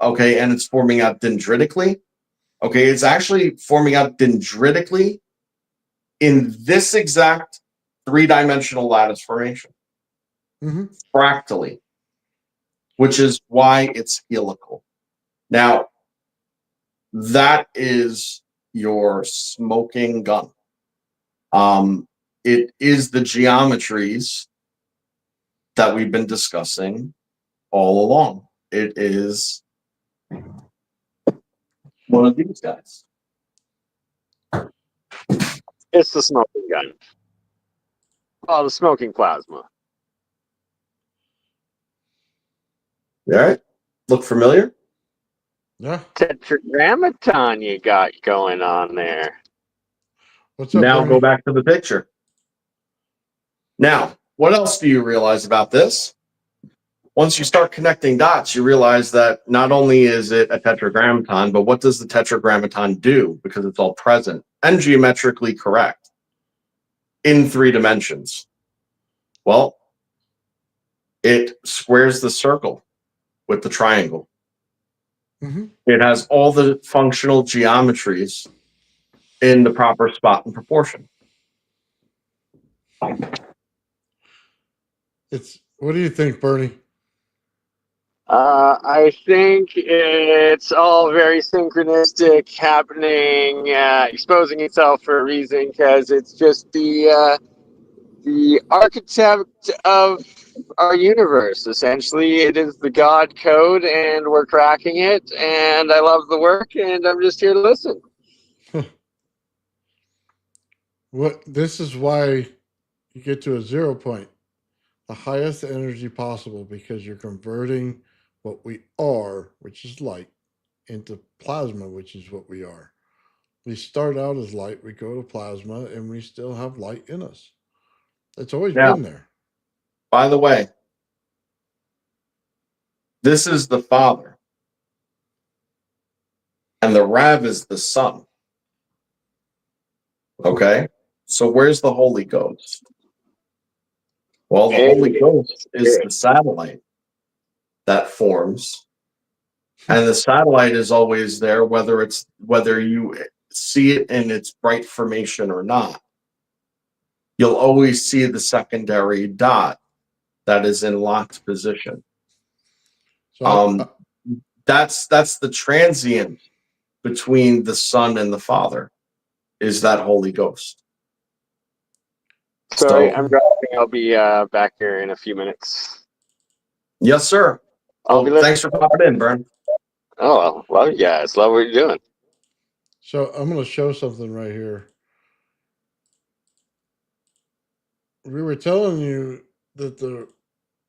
okay, and it's forming out dendritically. Okay, it's actually forming out dendritically in this exact three-dimensional lattice formation, fractally, which is why it's helical. Now, that is your smoking gun. It is the geometries that we've been discussing all along. It is one of these guys. It's the smoking gun. Oh, the smoking plasma. All right. Look familiar? Yeah. Tetragrammaton you got going on there. What's up, Now Bernie? go back to the picture. Now, what else do you realize about this? Once you start connecting dots, you realize that not only is it a tetragrammaton, but what does the tetragrammaton do? Because it's all present and geometrically correct in 3 dimensions. Well, it squares the circle with the triangle. It has all the functional geometries in the proper spot and proportion. What do you think, Bernie? I think it's all very synchronistic, happening, exposing itself for a reason, because it's just the architect of our universe. Essentially, it is the God code, and we're cracking it. And I love the work, and I'm just here to listen. This is why you get to a 0 point, the highest energy possible, because you're converting what we are, which is light, into plasma, which is what we are. We start out as light, we go to plasma, and we still have light in us. It's always been there. By the way, this is the Father, and the RAV is the Son. Okay? So where's the Holy Ghost? Well, the Holy Ghost is the satellite that forms, and the satellite is always there, whether you see it in its bright formation or not. You'll always see the secondary dot that is in locked position. So that's the transient between the Son and the Father, is that Holy Ghost. Sorry, I'm driving. I'll be back here in a few minutes. Yes, sir. I'll be thanks for popping in, Bern. Oh, love you guys. Love what you're doing. So I'm going to show something right here. We were telling you that the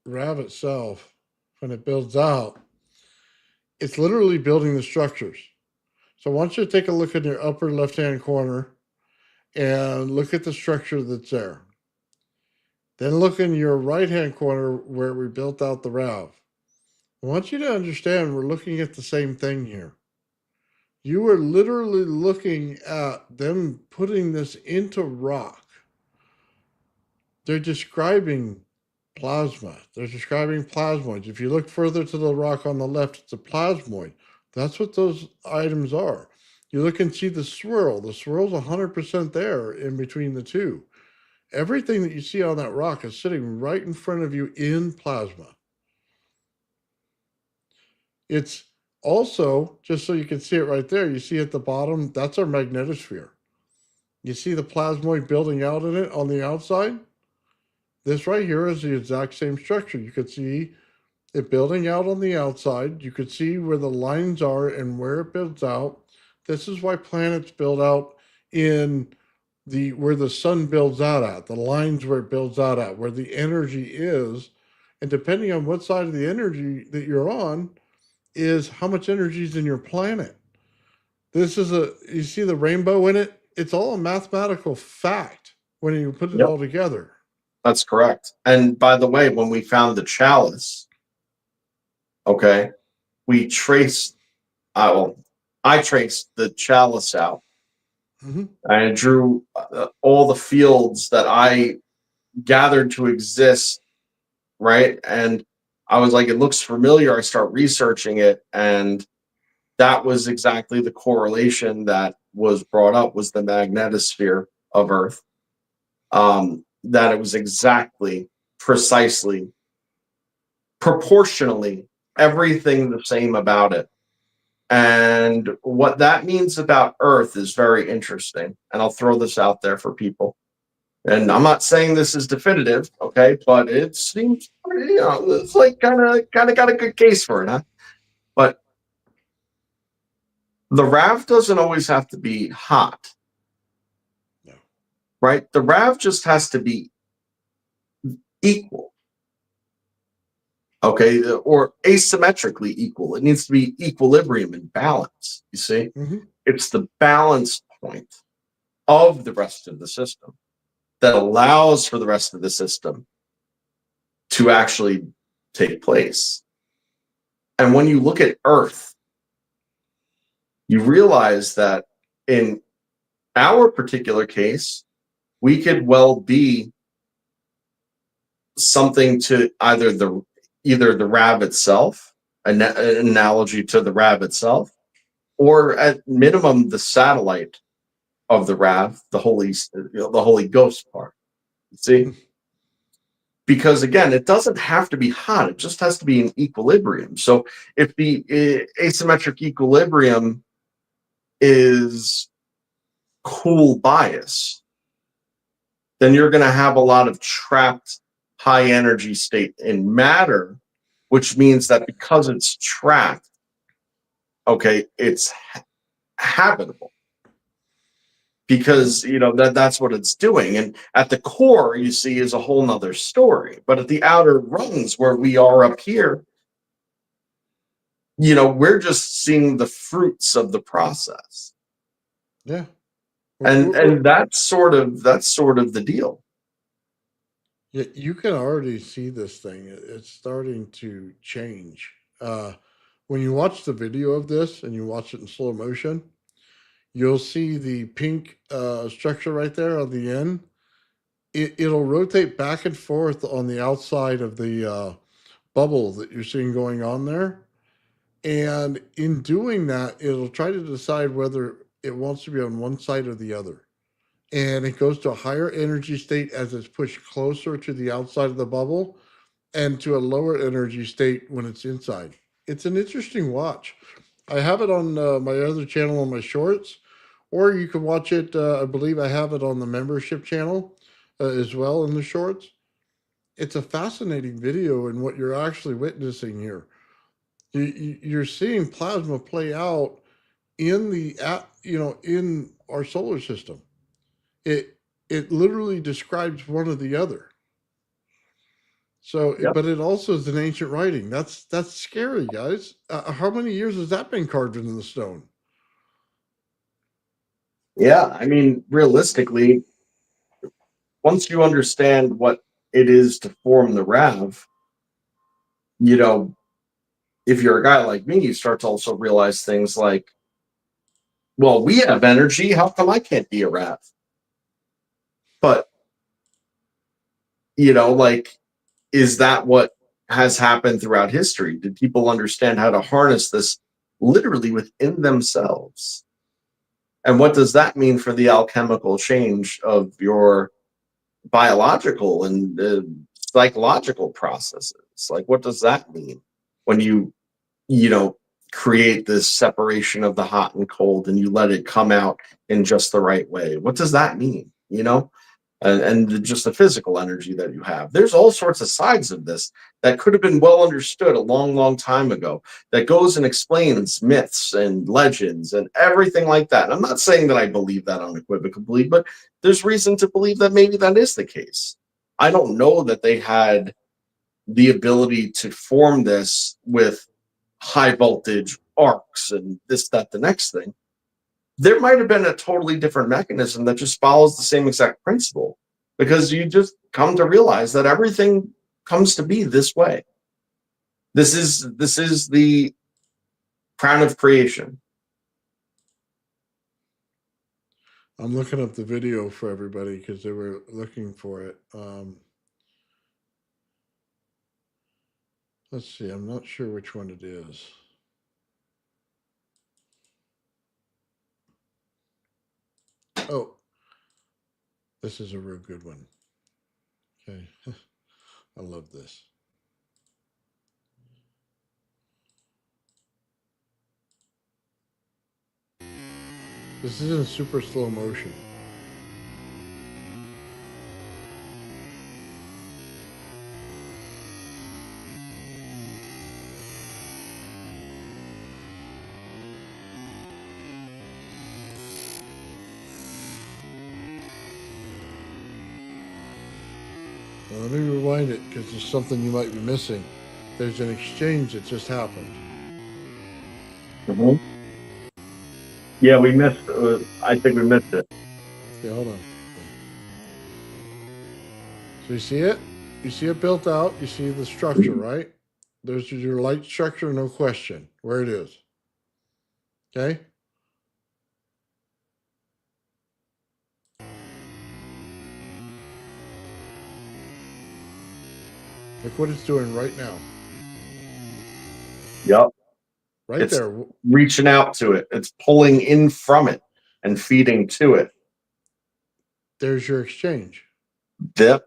RAV itself, when it builds out, it's literally building the structures. So I want you to take a look in your upper left-hand corner and look at the structure that's there. Then look in your right-hand corner where we built out the RAV. I want you to understand we're looking at the same thing here. You are literally looking at them putting this into rock. They're describing plasma. They're describing plasmoids. If you look further to the rock on the left, it's a plasmoid. That's what those items are. You look and see the swirl. The swirl's 100% there in between the two. Everything that you see on that rock is sitting right in front of you in plasma. It's also, just so you can see it right there, you see at the bottom, that's our magnetosphere. You see the plasmoid building out in it on the outside? This right here is the exact same structure. You could see it building out on the outside. You could see where the lines are and where it builds out. This is why planets build out in where the sun builds out at, the lines where it builds out at, where the energy is. And depending on what side of the energy that you're on, is how much energy is in your planet. This is you see the rainbow in it? It's all a mathematical fact when you put it all together. That's correct. And by the way, when we found the chalice, okay, we traced, I traced the chalice out. And I drew all the fields that I gathered to exist, right? And I was like, it looks familiar. I start researching it, and that was exactly the correlation that was brought up, was the magnetosphere of Earth. That it was exactly, precisely, proportionally, everything the same about it. And what that means about Earth is very interesting. And I'll throw this out there for people. And I'm not saying this is definitive, okay, but it seems, it's like kind of got a good case for it, huh? But the RAV doesn't always have to be hot, No. right? The RAV just has to be equal, okay, or asymmetrically equal. It needs to be equilibrium and balance. You see, it's the balance point of the rest of the system that allows for the rest of the system to actually take place. And when you look at Earth, you realize that in our particular case, we could well be something to either the RAV itself, an analogy to the RAV itself, or at minimum the satellite of the RAV, the Holy Ghost part. See? Because again, it doesn't have to be hot, it just has to be in equilibrium. So if the asymmetric equilibrium is cool bias, then you're going to have a lot of trapped high energy state in matter, which means that because it's trapped, okay, it's habitable, because that's what it's doing. And at the core, you see, is a whole nother story. But at the outer rungs, where we are up here, we're just seeing the fruits of the process. Yeah. And that's sort of the deal. Yeah, you can already see this thing. It's starting to change. When you watch the video of this and you watch it in slow motion, you'll see the pink structure right there on the end. It'll rotate back and forth on the outside of the bubble that you're seeing going on there. And in doing that, it'll try to decide whether it wants to be on one side or the other. And it goes to a higher energy state as it's pushed closer to the outside of the bubble, and to a lower energy state when it's inside. It's an interesting watch. I have it on my other channel on my shorts, or you can watch it. I believe I have it on the membership channel as well in the shorts. It's a fascinating video in what you're actually witnessing here. You're seeing plasma play out in in our solar system. It literally describes one or the other. So, Yep. but it also is an ancient writing. That's scary, guys. How many years has that been carved into the stone? Yeah, I mean, realistically, once you understand what it is to form the RAV, if you're a guy like me, you start to also realize things like, well, we have energy. How come I can't be a RAV? But, like, is that what has happened throughout history? Did people understand how to harness this literally within themselves? And what does that mean for the alchemical change of your biological and psychological processes? Like, what does that mean when you create this separation of the hot and cold, and you let it come out in just the right way? What does that mean? And just the physical energy that you have. There's all sorts of sides of this that could have been well understood a long, long time ago, that goes and explains myths and legends and everything like that. And I'm not saying that I believe that unequivocally, but there's reason to believe that maybe that is the case. I don't know that they had the ability to form this with high voltage arcs and this, that, the next thing. There might have been a totally different mechanism that just follows the same exact principle, because you just come to realize that everything comes to be this way. This is the crown of creation. I'm looking up the video for everybody because they were looking for it. Let's see. I'm not sure which one it is. Oh, this is a real good one. Okay. I love this. This is in super slow motion. Now let me rewind it because there's something you might be missing. There's an exchange that just happened. Mm-hmm. Yeah, we missed. I think we missed it. Yeah, hold on. So you see it? You see it built out. You see the structure, right? There's your light structure, no question, where it is. Okay? Look what it's doing right now. Yep. Right It's there. reaching out to it. It's pulling in from it and feeding to it. There's your exchange. Yep.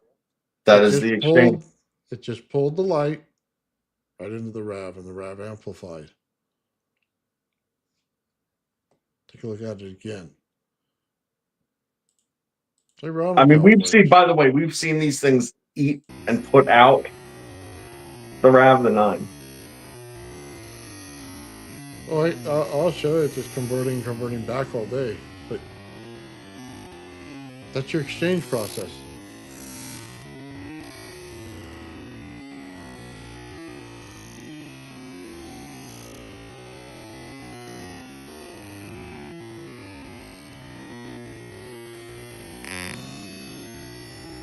That It is just the exchange. pulled, it just pulled the light right into the RAV, and the RAV amplified. Take a look at it again. I mean, we've seen, by the way, we've seen these things eat and put out the RAV, the 9. Oh, I'll show you. It's just converting back all day. But that's your exchange process.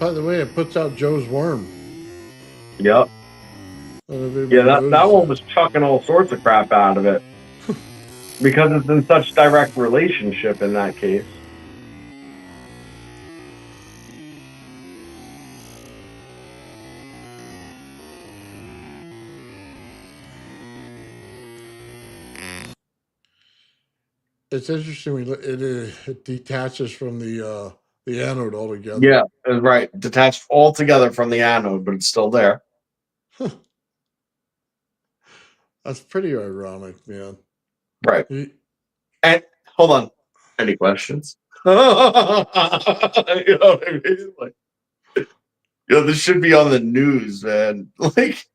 By the way, it puts out Joe's worm. Yep. Yeah, that one was chucking all sorts of crap out of it because it's in such direct relationship in that case. It's interesting. It detaches from the anode altogether. Yeah, right. Detached altogether from the anode, but it's still there. That's pretty ironic, man. Right. And hold on. Any questions? You know what I mean? Like, this should be on the news, man. Like,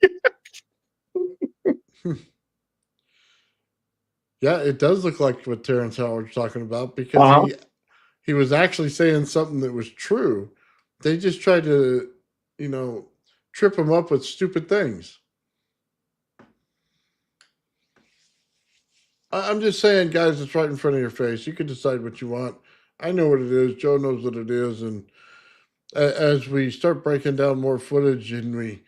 yeah, it does look like what Terrence Howard's talking about because he was actually saying something that was true. They just tried to, trip him up with stupid things. I'm just saying, guys, it's right in front of your face. You can decide what you want. I know what it is. Joe knows what it is. And as we start breaking down more footage and we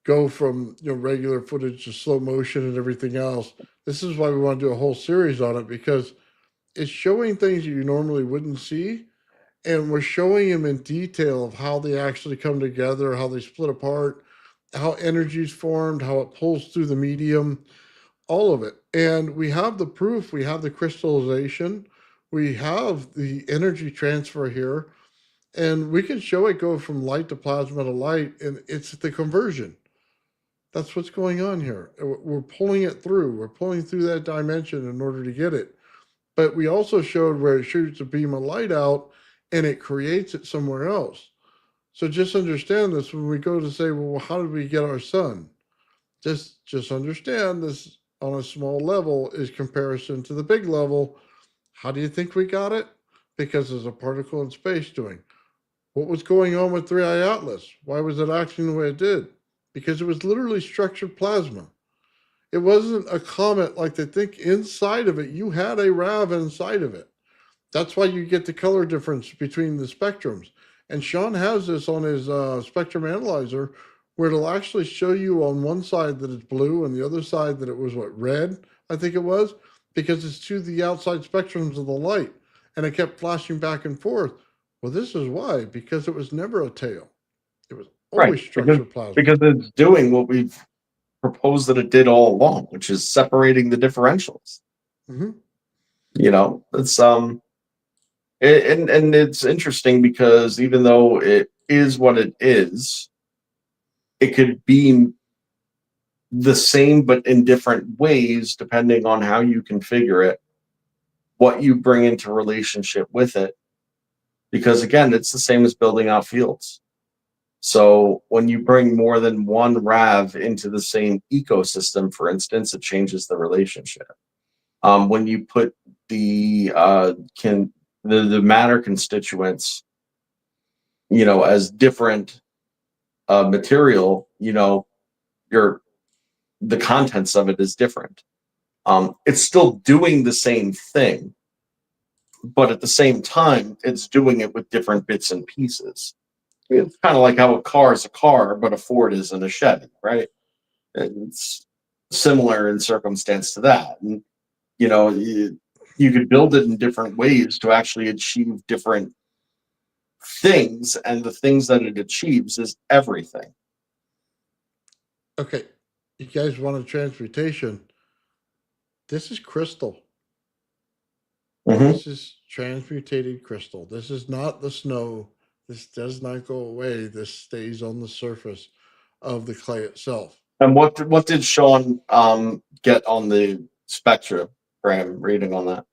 go from regular footage to slow motion and everything else, this is why we want to do a whole series on it, because it's showing things that you normally wouldn't see. And we're showing them in detail of how they actually come together, how they split apart, how energy's formed, how it pulls through the medium, all of it. And we have the proof, we have the crystallization, we have the energy transfer here, and we can show it go from light to plasma to light, and it's the conversion. That's what's going on here. We're pulling it through. We're pulling through that dimension in order to get it. But we also showed where it shoots a beam of light out and it creates it somewhere else. So just understand this when we go to say, well, how did we get our sun? Just understand this on a small level is comparison to the big level. How do you think we got it? Because there's a particle in space doing. What was going on with 3I Atlas? Why was it acting the way it did? Because it was literally structured plasma. It wasn't a comet like they think. Inside of it, you had a RAV inside of it. That's why you get the color difference between the spectrums. And Sean has this on his spectrum analyzer, where it'll actually show you on one side that it's blue and the other side that it was red, I think it was, because it's to the outside spectrums of the light. And it kept flashing back and forth. Well, this is why, because it was never a tail. It was always structured plasma. Because it's doing what we've proposed that it did all along, which is separating the differentials. Mhm. You know, it's and it's interesting because even though it is what it is, it could be the same but in different ways depending on how you configure it, what you bring into relationship with it. Because again, it's the same as building out fields. So when you bring more than one RAV into the same ecosystem, for instance, it changes the relationship. When you put the the matter constituents, you know, as different material, you know, the contents of it is different. It's still doing the same thing, but at the same time, it's doing it with different bits and pieces. It's kind of like how a car is a car, but a Ford isn't a Chevy, right? It's similar in circumstance to that. And, you know, you could build it in different ways to actually achieve different things, and the things that it achieves is everything. Okay, you guys wanted transmutation. This is crystal. Mhm. This is transmutated crystal. This is not the snow. This does not go away. This stays on the surface of the clay itself. And what did Sean get on the spectrogram reading on that?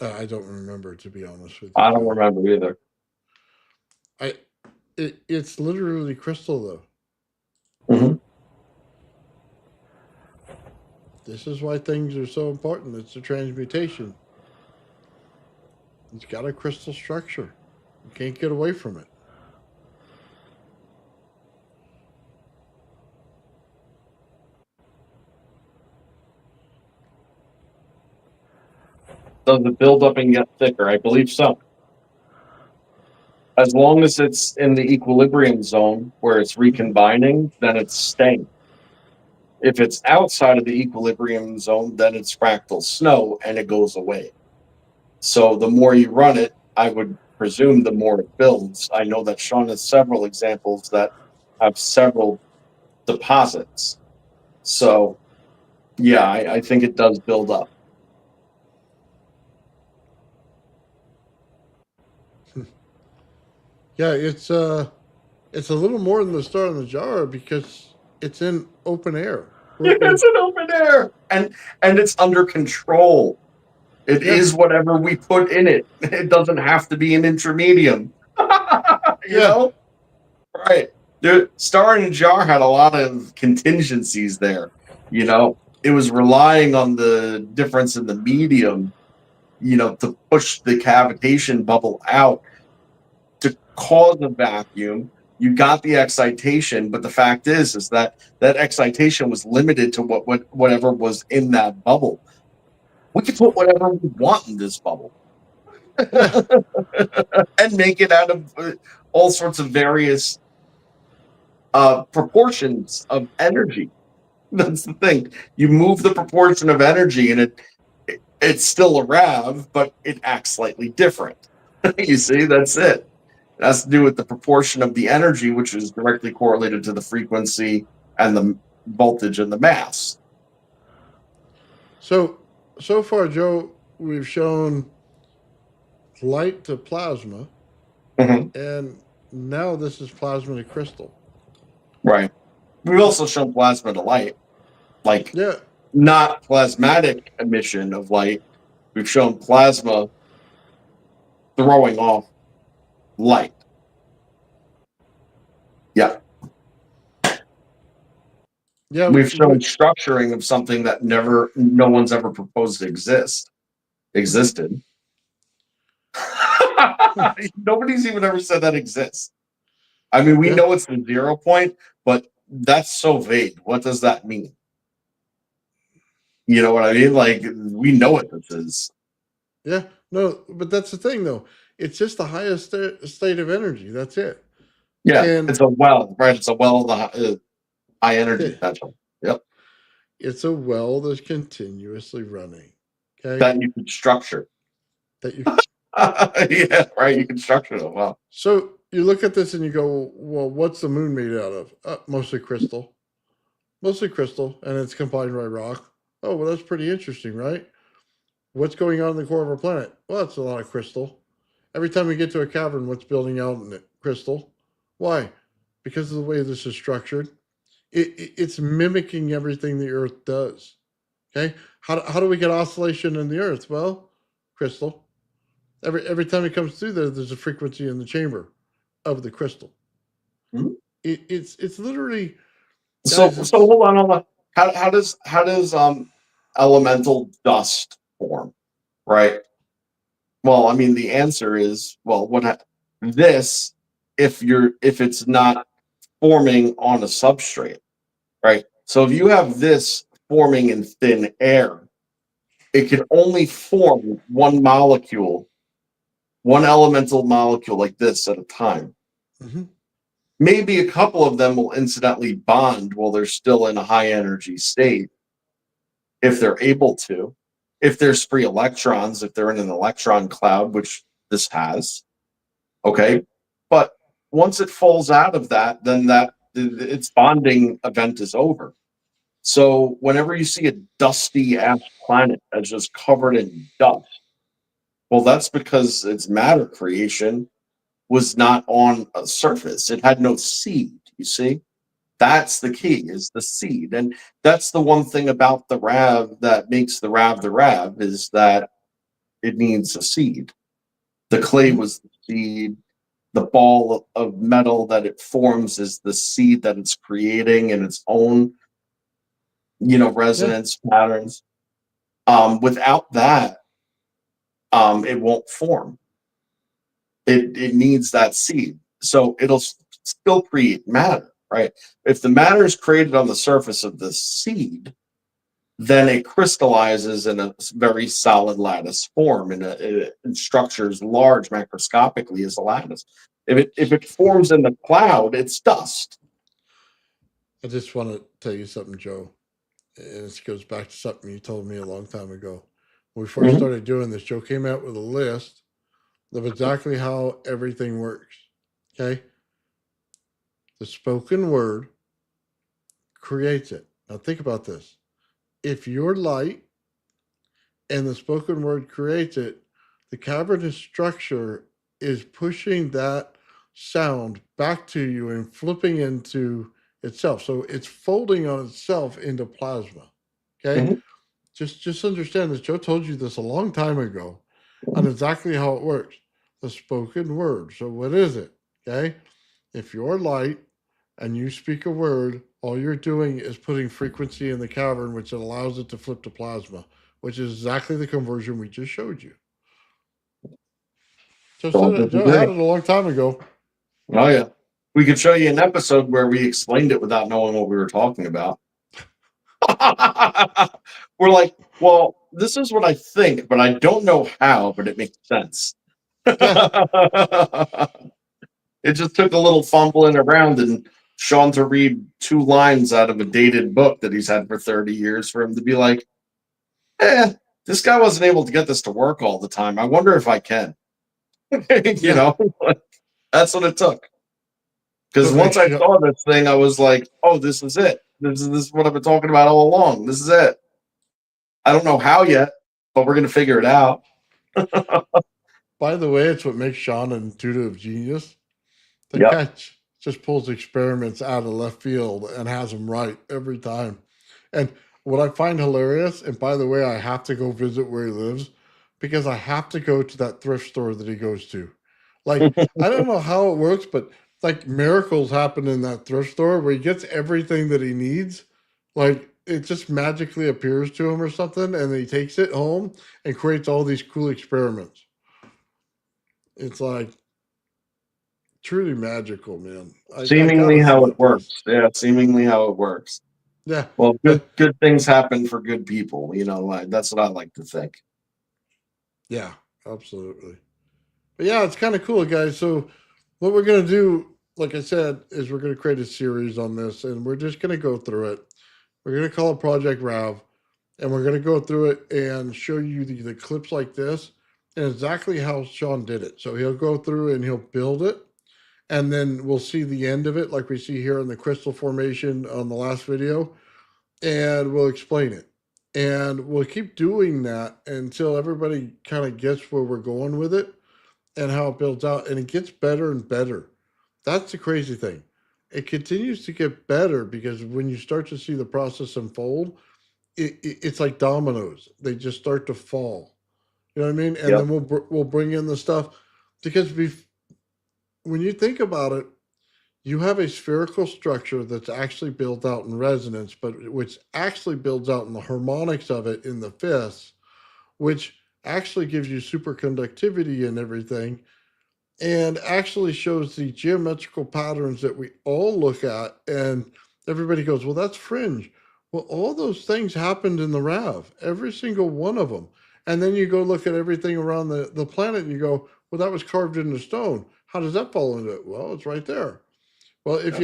I don't remember, to be honest with you. I don't remember either. It's literally crystal, though. Mhm. This is why things are so important. It's a transmutation. It's got a crystal structure. You can't get away from it. Does it build up and get thicker? I believe so. As long as it's in the equilibrium zone where it's recombining, then it's staying. If it's outside of the equilibrium zone, then it's fractal snow and it goes away. So the more you run it, I would presume the more it builds. I know that Sean has several examples that have several deposits. So yeah, I think it does build up. Yeah, it's a little more than the star in the jar because it's in open air. It's an open air, and it's under control. It is whatever we put in it. It doesn't have to be an intermedium. You know? Right. The Star in a Jar had a lot of contingencies there. You know, it was relying on the difference in the medium, you know, to push the cavitation bubble out to cause a vacuum. You got the excitation, but the fact is that that excitation was limited to whatever was in that bubble. We could put whatever we want in this bubble and make it out of all sorts of various proportions of energy. That's the thing. You move the proportion of energy, and it's still a RAV, but it acts slightly different. You see, that's it. It has to do with the proportion of the energy, which is directly correlated to the frequency and the voltage and the mass. So far, Joe, we've shown light to plasma, and now this is plasma to crystal. Right. We've also shown plasma to light, like Yeah, not plasmatic emission of light. We've shown plasma throwing off light. Yeah. yeah. We've shown structuring of something that no one's ever proposed to existed. Nobody's even ever said that exists. I mean, we know it's the 0 point, but that's so vague. What does that mean? You know what I mean? Like, we know what this is. Yeah, no, but that's the thing, though. It's just the highest state of energy. That's it. Yeah, And it's a well, right? It's a well of the high energy potential. Yep. It's a well that's continuously running. Okay. That you can structure. That you. Yeah, right. You can structure it well. So you look at this and you go, well, what's the moon made out of? Mostly crystal. mostly crystal, and it's combined by rock. Oh, well, that's pretty interesting, right? What's going on in the core of our planet? Well, it's a lot of crystal. Every time we get to a cavern, what's building out in it? Crystal. Why? Because of the way this is structured. It's mimicking everything the Earth does. Okay? How do we get oscillation in the Earth? Well, crystal. Every time it comes through there, there's a frequency in the chamber of the crystal. Mhm. It's literally So guys, so hold on. How does elemental dust form? Right. Well, I mean, the answer is, well, this, if it's not forming on a substrate, right? So if you have this forming in thin air, it can only form one molecule, one elemental molecule like this at a time. Mhm. Maybe a couple of them will incidentally bond while they're still in a high energy state, if they're able to. If there's free electrons, if they're in an electron cloud, which this has, okay. But once it falls out of that, then its bonding event is over. So whenever you see a dusty ass planet that's just covered in dust, well, that's because its matter creation was not on a surface. It had no seed, you see? That's the key, is the seed. And that's the one thing about the RAV that makes the RAV is that it needs a seed. The clay was the seed. The ball of metal that it forms is the seed that it's creating in its own, resonance patterns. Without that, it won't form. It needs that seed. So it'll still create matter, right? If the matter is created on the surface of the seed, then it crystallizes in a very solid lattice form, and it structures large macroscopically as a lattice. If it forms in the cloud, it's dust. I just want to tell you something, Joe. And this goes back to something you told me a long time ago. When we 1st Mhm. started doing this, Joe came out with a list of exactly how everything works. Okay? The spoken word creates it. Now think about this. If you're light and the spoken word creates it, the cavernous structure is pushing that sound back to you and flipping into itself. So it's folding on itself into plasma. Okay? Mhm. Just understand this. Joe told you this a long time ago on exactly how it works. The spoken word. So what is it? Okay? If you're light and you speak a word, all you're doing is putting frequency in the cavern, which allows it to flip to plasma, which is exactly the conversion we just showed you. Don't Joe had disagree. it a long time ago. Oh yeah, we could show you an episode where we explained it without knowing what we were talking about. We're like, well, this is what I think, but I don't know how, but it makes sense. Yeah. It just took a little fumbling around and Sean to read 2 lines out of a dated book that he's had for 30 years for him to be like, this guy wasn't able to get this to work all the time. I wonder if I can. Yeah. That's what it took. Because So once I saw this thing, I was like, oh, this is it. This is what I've been talking about all along. This is it. I don't know how yet, but we're going to figure it out. by the way, it's what makes Sean an intuitive genius. The Yep. catch just pulls experiments out of left field and has them right every time. And what I find hilarious, and by the way, I have to go visit where he lives because I have to go to that thrift store that he goes to. Like, I don't know how it works, but like miracles happen in that thrift store where he gets everything that he needs. Like, it just magically appears to him or something, and he takes it home and creates all these cool experiments. It's like, truly magical, man. I Seemingly gotta see how that it place. works. Yeah, seemingly how it works. Yeah, Well, but good things happen for good people. That's what I like to think. yeah, absolutely. But yeah, it's kind of cool, guys. So what we're gonna do, like I said, is we're gonna create a series on this, and we're just gonna go through it. We're gonna call it Project RAV, and we're gonna go through it and show you the clips like this and exactly how Sean did it. So he'll go through and he'll build it, and then we'll see the end of it, like we see here in the crystal formation on the last video. and we'll explain it. And we'll keep doing that until everybody kind of gets where we're going with it and how it builds out. And it gets better and better. That's the crazy thing. It continues to get better because when you start to see the process unfold, it's like dominoes. They just start to fall. You know what I mean? And Yep. then we'll bring in the stuff because when you think about it, you have a spherical structure that's actually built out in resonance, but which actually builds out in the harmonics of it in the fifths, which actually gives you superconductivity and everything, and actually shows the geometrical patterns that we all look at. And everybody goes, well, that's fringe. Well, all those things happened in the RAV, every single one of them. And then you go look at everything around the planet and you go, well, that was carved into stone. How does that fall into it? Well, it's right there. Well, if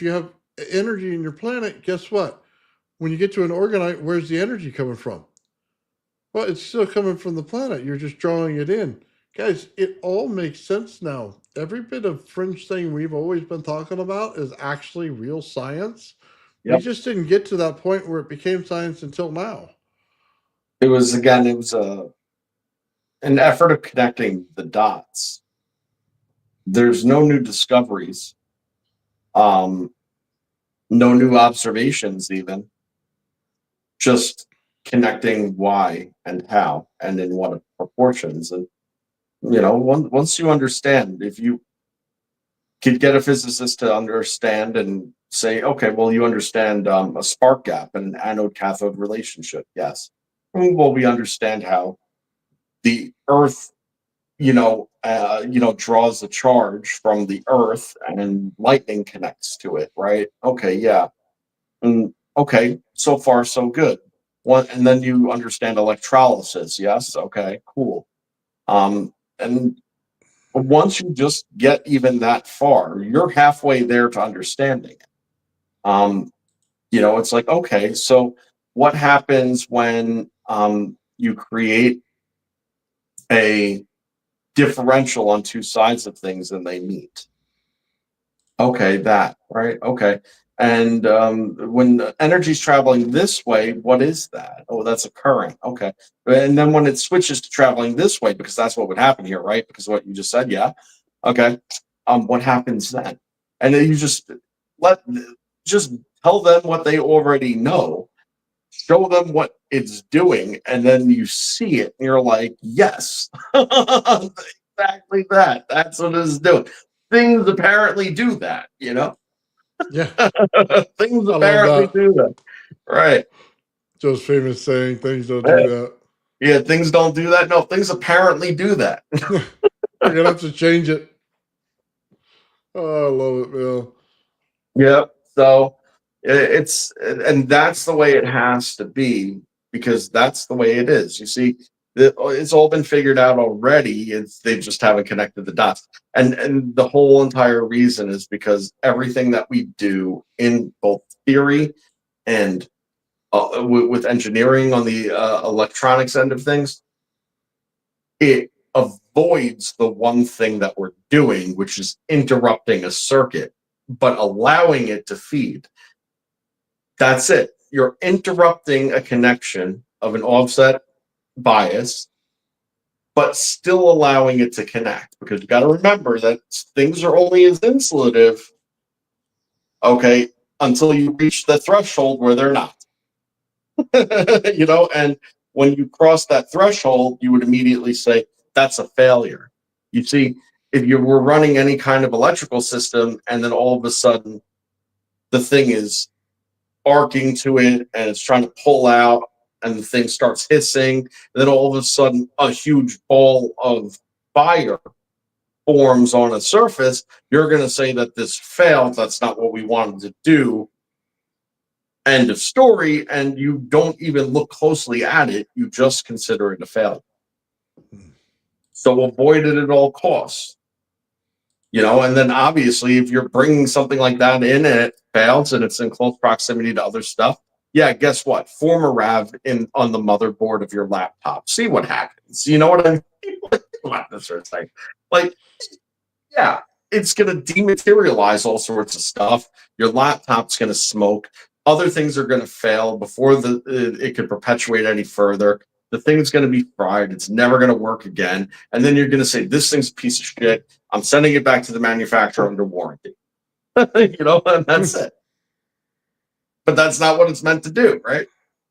you have energy in your planet, guess what? When you get to an orgonite, where's the energy coming from? Well, it's still coming from the planet. You're just drawing it in. Guys, it all makes sense now. Every bit of fringe thing we've always been talking about is actually real science. We Yep. just didn't get to that point where it became science until now. It was an effort of connecting the dots. There's no new discoveries, no new observations, even just connecting why and how and in what proportions. And once you understand, if you could get a physicist to understand and say, okay, well, you understand a spark gap and an anode cathode relationship. Yes. Well, we understand how the Earth, draws the charge from the Earth and lightning connects to it, right? Okay, yeah. Okay, so far so good. And then you understand electrolysis. Yes, okay, cool. And once you just get even that far, you're halfway there to understanding it. It's like, okay, so what happens when you create a differential on two sides of things and they meet? Okay, that, right? Okay. And when energy's traveling this way, what is that? Oh, that's a current. Okay. And then when it switches to traveling this way, because that's what would happen here, right? Because what you just said, yeah. Okay. What happens then? And then you just tell them what they already know, show them what it's doing, and then you see it, and you're like, yes, exactly that. That's what it's doing. Things apparently do that, Yeah. Things I love apparently that. do that. Right. Joe's famous saying, things don't do that. Yeah, things don't do that. No, things apparently do that. We're going to have to change it. Oh, I love it, Bill. Yeah. So and that's the way it has to be, because that's the way it is. You see, it's all been figured out already. They just haven't connected the dots. And the whole entire reason is because everything that we do in both theory and with engineering on the electronics end of things, it avoids the one thing that we're doing, which is interrupting a circuit, but allowing it to feed. That's it. You're interrupting a connection of an offset bias, but still allowing it to connect, because you got to remember that things are only as insulative, okay, until you reach the threshold where they're not. And when you cross that threshold, you would immediately say that's a failure. You see, if you were running any kind of electrical system and then all of a sudden the thing is arcing to it and it's trying to pull out and the thing starts hissing, and then all of a sudden a huge ball of fire forms on a surface, you're going to say that this failed. That's not what we wanted to do. End of story. And you don't even look closely at it. You just consider it a failure. So avoid it at all costs. And then obviously if you're bringing something like that in and it fails and it's in close proximity to other stuff, yeah, guess what? Form a RAV on the motherboard of your laptop. See what happens. You know what I mean? Like this sort of thing. Like, yeah, it's going to dematerialize all sorts of stuff. Your laptop's going to smoke. other things are going to fail before it can perpetuate any further. The thing's going to be fried. It's never going to work again. And then you're going to say, this thing's a piece of shit. I'm sending it back to the manufacturer under warranty. And that's it. But that's not what it's meant to do, right?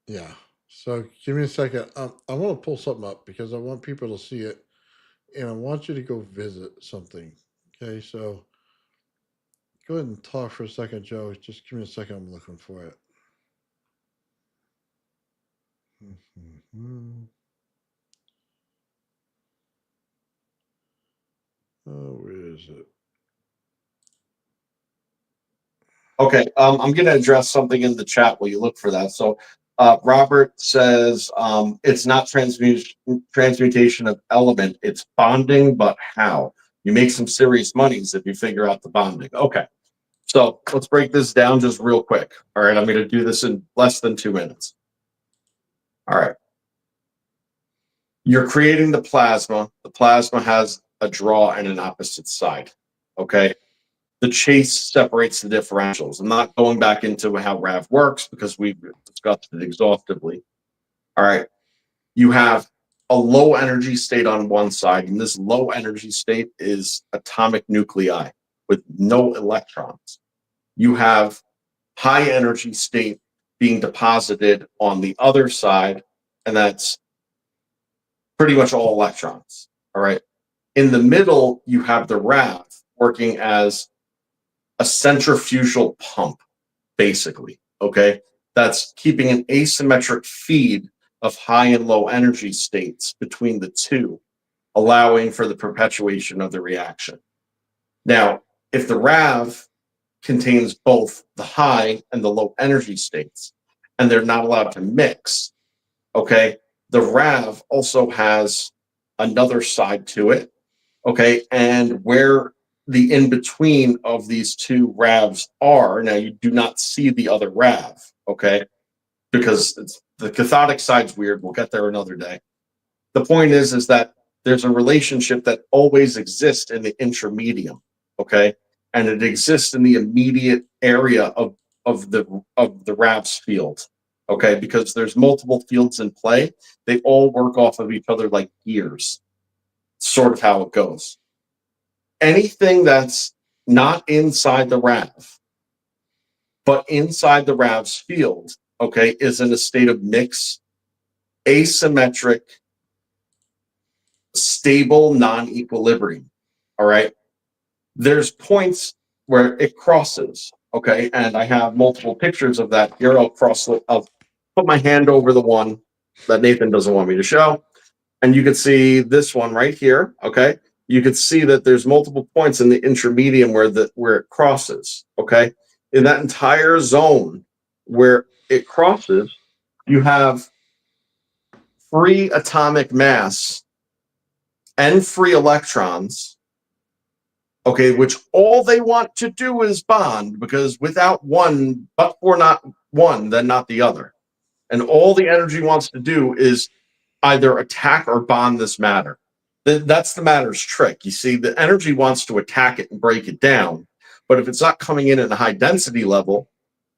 Yeah. So give me a second. I want to pull something up because I want people to see it, and I want you to go visit something. Okay, so go ahead and talk for a second, Joe. Just give me a second. I'm looking for it. Oh, where is it? Okay, I'm going to address something in the chat while you look for that. So Robert says it's not transmutation of element, it's bonding, but how? You make some serious monies if you figure out the bonding. Okay, so let's break this down just real quick. All right, I'm going to do this in less than 2 minutes. All right. You're creating the plasma. The plasma has a draw and an opposite side. Okay. The chase separates the differentials. I'm not going back into how RAV works because we've discussed it exhaustively. All right. You have a low energy state on one side, and this low energy state is atomic nuclei with no electrons. You have high energy state being deposited on the other side, and that's pretty much all electrons. All right. In the middle, you have the RAV working as a centrifugal pump, basically. Okay. That's keeping an asymmetric feed of high and low energy states between the two, allowing for the perpetuation of the reaction. Now, if the RAV contains both the high and the low energy states, and they're not allowed to mix, okay, the RAV also has another side to it, okay, and where the in-between of these two RAVs are, now you do not see the other RAV, okay, because the cathodic side's weird. We'll get there another day. The point is that there's a relationship that always exists in the intramedium, okay, and it exists in the immediate area of the RAV's field, okay, because there's multiple fields in play. They all work off of each other like gears. Sort of how it goes. Anything that's not inside the RAV, but inside the RAV's field, okay, is in a state of mix, asymmetric, stable, non-equilibrium. All right. There's points where it crosses. Okay. And I have multiple pictures of that here. I'll put my hand over the one that Nathan doesn't want me to show. And you can see this one right here. Okay. You can see that there's multiple points in the intramedium where it crosses. Okay. In that entire zone where it crosses, you have free atomic mass and free electrons, okay, which all they want to do is bond, because without one, but for not one, then not the other. And all the energy wants to do is either attack or bond this matter. That's the matter's trick. You see, the energy wants to attack it and break it down, but if it's not coming in at a high density level,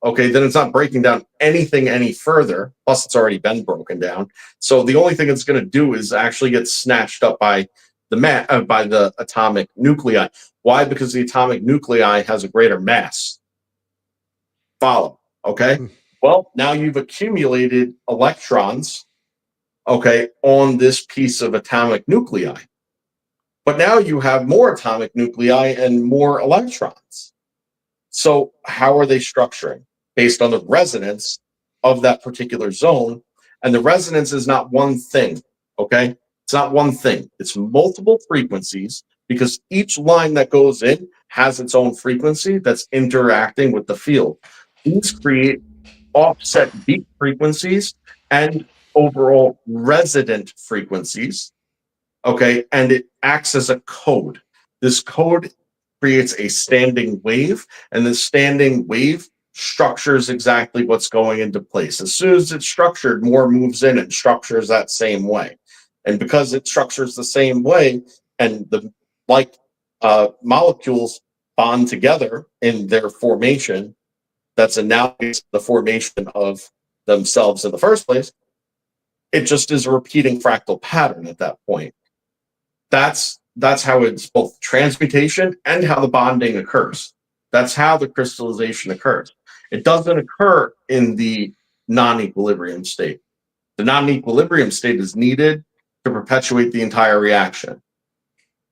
okay, then it's not breaking down anything any further. Plus, it's already been broken down. So the only thing it's going to do is actually get snatched up by the atomic nuclei. Why? Because the atomic nuclei has a greater mass. Follow. Okay. Well, now you've accumulated electrons, okay, on this piece of atomic nuclei. But now you have more atomic nuclei and more electrons. So how are they structuring? Based on the resonance of that particular zone. And the resonance is not one thing, okay? It's not one thing. It's multiple frequencies, because each line that goes in has its own frequency that's interacting with the field. These create offset beat frequencies and overall resident frequencies, okay? And it acts as a code. This code creates a standing wave, and the standing wave structures exactly what's going into place. As soon as it's structured, more moves in and structures that same way. And because it structures the same way, and the molecules bond together in their formation, that's analogous to the formation of themselves in the first place. It just is a repeating fractal pattern at that point. That's how it's both transmutation and how the bonding occurs. That's how the crystallization occurs. It doesn't occur in the non-equilibrium state. The non-equilibrium state is needed to perpetuate the entire reaction.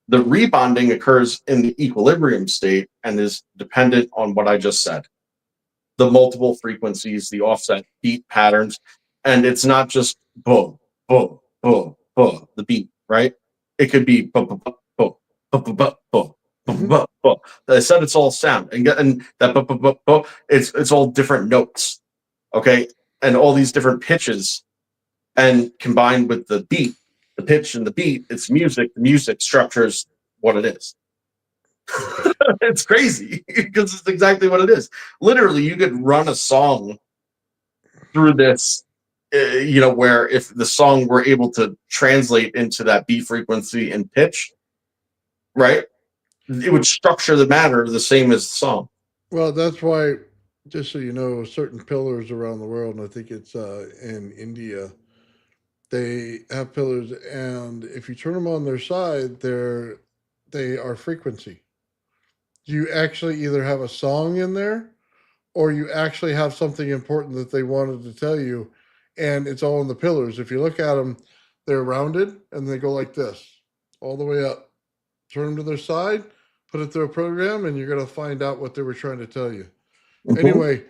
The rebonding occurs in the equilibrium state and is dependent on what I just said. The multiple frequencies, the offset beat patterns, and it's not just boom, boom, boom, boom, the beat, right? It could be boom, boom, boom, boom, boom, boom, boom, boom, boom, boom. I said it's all sound, and that boom, boom, boom, boom, it's all different notes, okay, and all these different pitches, and combined with the beat, the pitch and the beat, it's music. The music structures what it is. It's crazy because it's exactly what it is. Literally, you could run a song through this, where if the song were able to translate into that beat frequency and pitch, right, it would structure the matter the same as the song. Well, that's why, just so you know, certain pillars around the world, and I think it's in India, they have pillars, and if you turn them on their side, they are frequency. You actually either have a song in there, or you actually have something important that they wanted to tell you, and it's all in the pillars. If you look at them, they're rounded, and they go like this, all the way up. Turn them to their side, put it through a program, and you're going to find out what they were trying to tell you. Mhm. Anyway,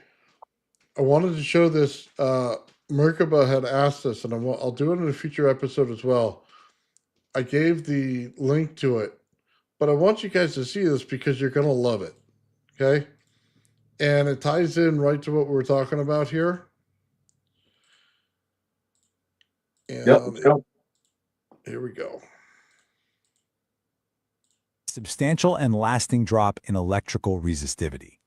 I wanted to show this. Merkaba had asked us, and I'll do it in a future episode as well. I gave the link to it, but I want you guys to see this because you're going to love it. Okay? And it ties in right to what we're talking about here. And Yep. Here we go. Substantial and lasting drop in electrical resistivity.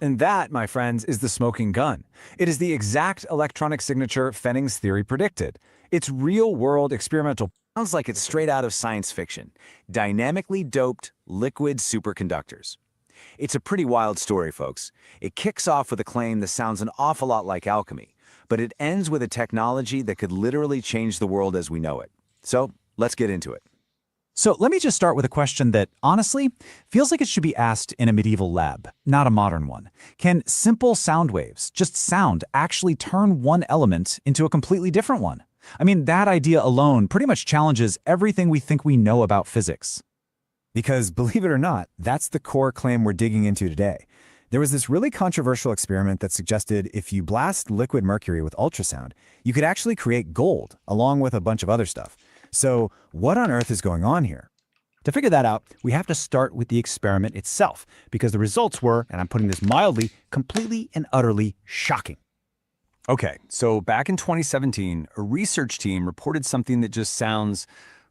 And that, my friends, is the smoking gun. It is the exact electronic signature Fenning's theory predicted. It's real-world experimental. Sounds like it's straight out of science fiction. Dynamically doped liquid superconductors. It's a pretty wild story, folks. It kicks off with a claim that sounds an awful lot like alchemy, but it ends with a technology that could literally change the world as we know it. So, let's get into it. So let me just start with a question that, honestly, feels like it should be asked in a medieval lab, not a modern one. Can simple sound waves, just sound, actually turn one element into a completely different one? I mean, that idea alone pretty much challenges everything we think we know about physics. Because, believe it or not, that's the core claim we're digging into today. There was this really controversial experiment that suggested if you blast liquid mercury with ultrasound, you could actually create gold, along with a bunch of other stuff. So what on earth is going on here? To figure that out, we have to start with the experiment itself, because the results were, and I'm putting this mildly, completely and utterly shocking. Okay, so back in 2017, a research team reported something that just sounds,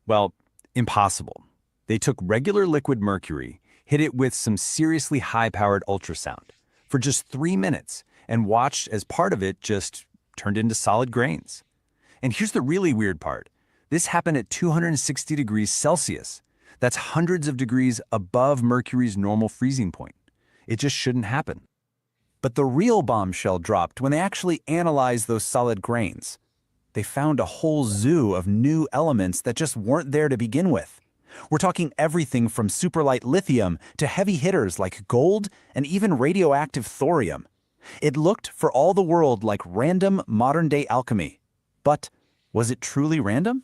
well, impossible. They took regular liquid mercury, hit it with some seriously high-powered ultrasound for just 3 minutes, and watched as part of it just turned into solid grains. And here's the really weird part. This happened at 260 degrees Celsius. That's hundreds of degrees above Mercury's normal freezing point. It just shouldn't happen. But the real bombshell dropped when they actually analyzed those solid grains. They found a whole zoo of new elements that just weren't there to begin with. We're talking everything from superlight lithium to heavy hitters like gold and even radioactive thorium. It looked for all the world like random modern-day alchemy. But was it truly random?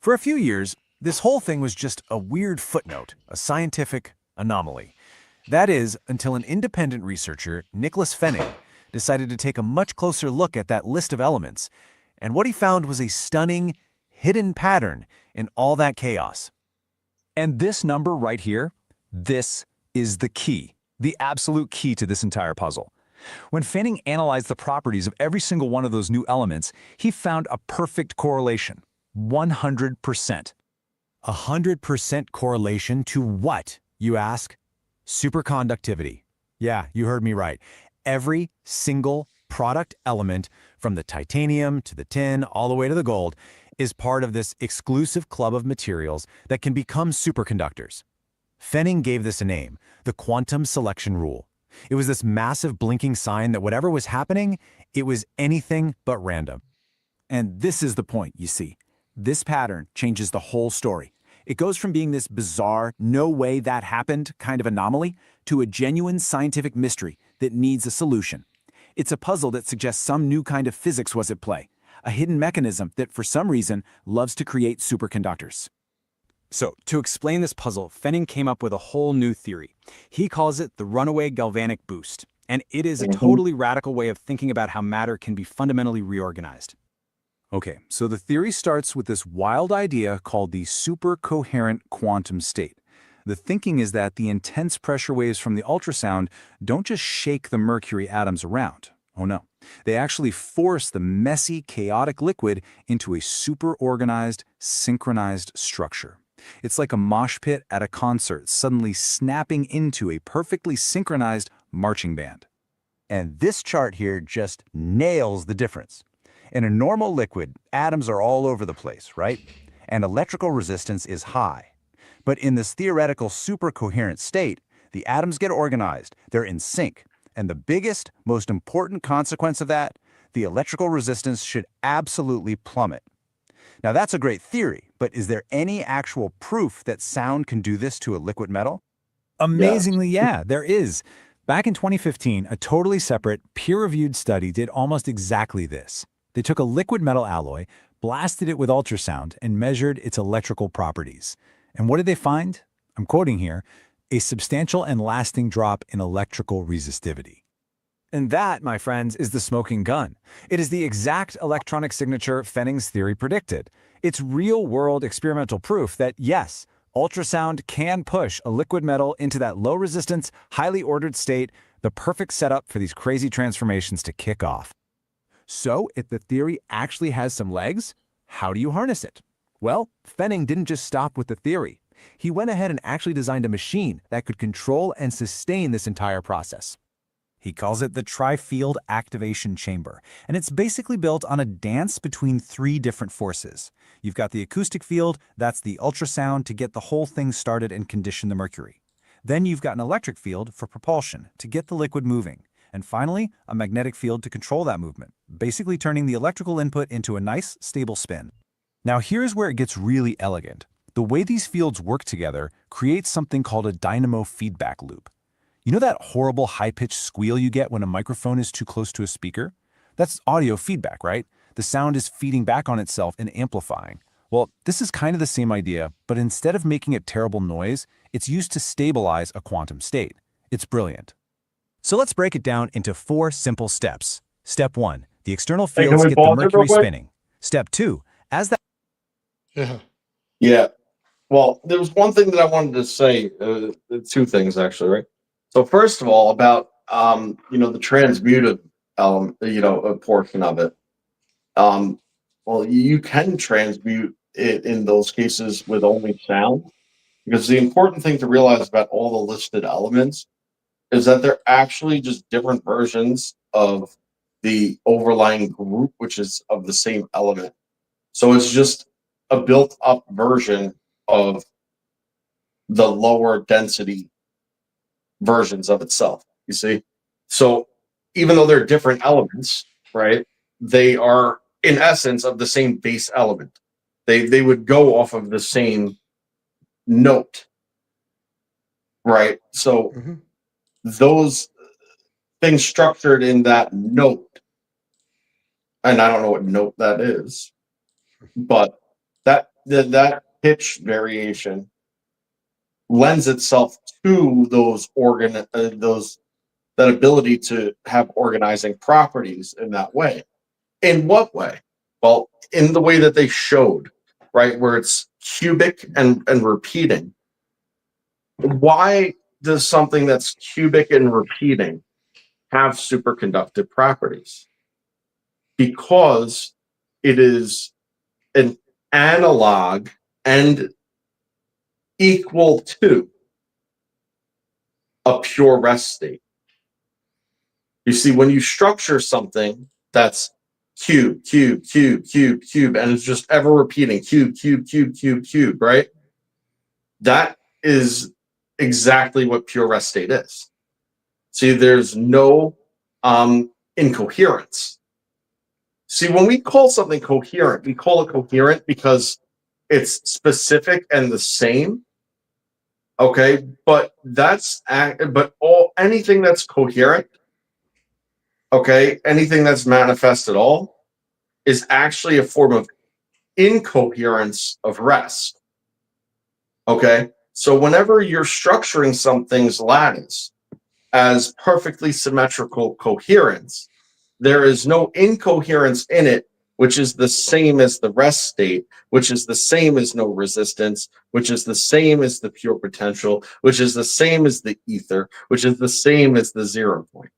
For a few years, this whole thing was just a weird footnote, a scientific anomaly. That is, until an independent researcher, Nicholas Fenning, decided to take a much closer look at that list of elements, and what he found was a stunning, hidden pattern in all that chaos. And this number right here, this is the key, the absolute key to this entire puzzle. When Fanning analyzed the properties of every single one of those new elements, he found a perfect correlation, 100%. 100% correlation to what, you ask? Superconductivity. Yeah, you heard me right. Every single product element, from the titanium to the tin, all the way to the gold, is part of this exclusive club of materials that can become superconductors. Fenning gave this a name, the quantum selection rule. It was this massive blinking sign that whatever was happening, it was anything but random. And this is the point, you see. This pattern changes the whole story. It goes from being this bizarre, no way that happened kind of anomaly to a genuine scientific mystery that needs a solution. It's a puzzle that suggests some new kind of physics was at play, a hidden mechanism that for some reason loves to create superconductors. So, to explain this puzzle, Fenning came up with a whole new theory. He calls it the runaway galvanic boost, and it is a totally radical way of thinking about how matter can be fundamentally reorganized. Okay, so the theory starts with this wild idea called the supercoherent quantum state. The thinking is that the intense pressure waves from the ultrasound don't just shake the mercury atoms around. Oh no. They actually force the messy, chaotic liquid into a super-organized, synchronized structure. It's like a mosh pit at a concert suddenly snapping into a perfectly synchronized marching band. And this chart here just nails the difference. In a normal liquid, atoms are all over the place, right? And electrical resistance is high. But in this theoretical supercoherent state, the atoms get organized, they're in sync. And the biggest, most important consequence of that, the electrical resistance should absolutely plummet. Now that's a great theory, but is there any actual proof that sound can do this to a liquid metal? Amazingly, yeah, there is. Back in 2015, a totally separate, peer-reviewed study did almost exactly this. They took a liquid metal alloy, blasted it with ultrasound, and measured its electrical properties. And what did they find? I'm quoting here, a substantial and lasting drop in electrical resistivity. And that, my friends, is the smoking gun. It is the exact electronic signature Fenning's theory predicted. It's real-world experimental proof that, yes, ultrasound can push a liquid metal into that low-resistance, highly ordered state, the perfect setup for these crazy transformations to kick off. So, if the theory actually has some legs, how do you harness it? Well, Fenning didn't just stop with the theory. He went ahead and actually designed a machine that could control and sustain this entire process. He calls it the tri-field activation chamber, and it's basically built on a dance between three different forces. You've got the acoustic field, that's the ultrasound to get the whole thing started and condition the mercury. Then you've got an electric field for propulsion to get the liquid moving. And finally, a magnetic field to control that movement, basically turning the electrical input into a nice, stable spin. Now here's where it gets really elegant. The way these fields work together creates something called a dynamo feedback loop. You know that horrible high-pitched squeal you get when a microphone is too close to a speaker? That's audio feedback, right? The sound is feeding back on itself and amplifying. Well, this is kind of the same idea, but instead of making a terrible noise, it's used to stabilize a quantum state. It's brilliant. So let's break it down into 4 simple steps. Step 1, the external fields get the mercury spinning. Step 2, as that... Yeah. Well, there was one thing that I wanted to say, 2 things actually, right? So first of all, about the transmutive element, a portion of it. Well, you can transmute it in those cases with only sound, because the important thing to realize about all the listed elements is that they're actually just different versions of the overlying group, which is of the same element. So it's just a built-up version of the lower density versions of itself, you see? So even though they're different elements, right, they are in essence of the same base element. They would go off of the same note, right? So those things structured in that note, and I don't know what note that is, but that pitch variation lends itself to that ability to have organizing properties in that way. In what way? Well, in the way that they showed, right, where it's cubic and repeating. Why does something that's cubic and repeating have superconductive properties? Because it is an analog and equal to a pure rest state. You see, when you structure something that's cube, cube, cube, cube, cube, and it's just ever repeating cube, cube, cube, cube, cube, right? That is exactly what pure rest state is. See, there's no incoherence. See, when we call something coherent, we call it coherent because it's specific and the same. Okay, but anything that's coherent, okay, anything that's manifest at all is actually a form of incoherence of rest. Okay, so whenever you're structuring something's lattice as perfectly symmetrical coherence, there is no incoherence in it, which is the same as the rest state, which is the same as no resistance, which is the same as the pure potential, which is the same as the ether, which is the same as the 0 point.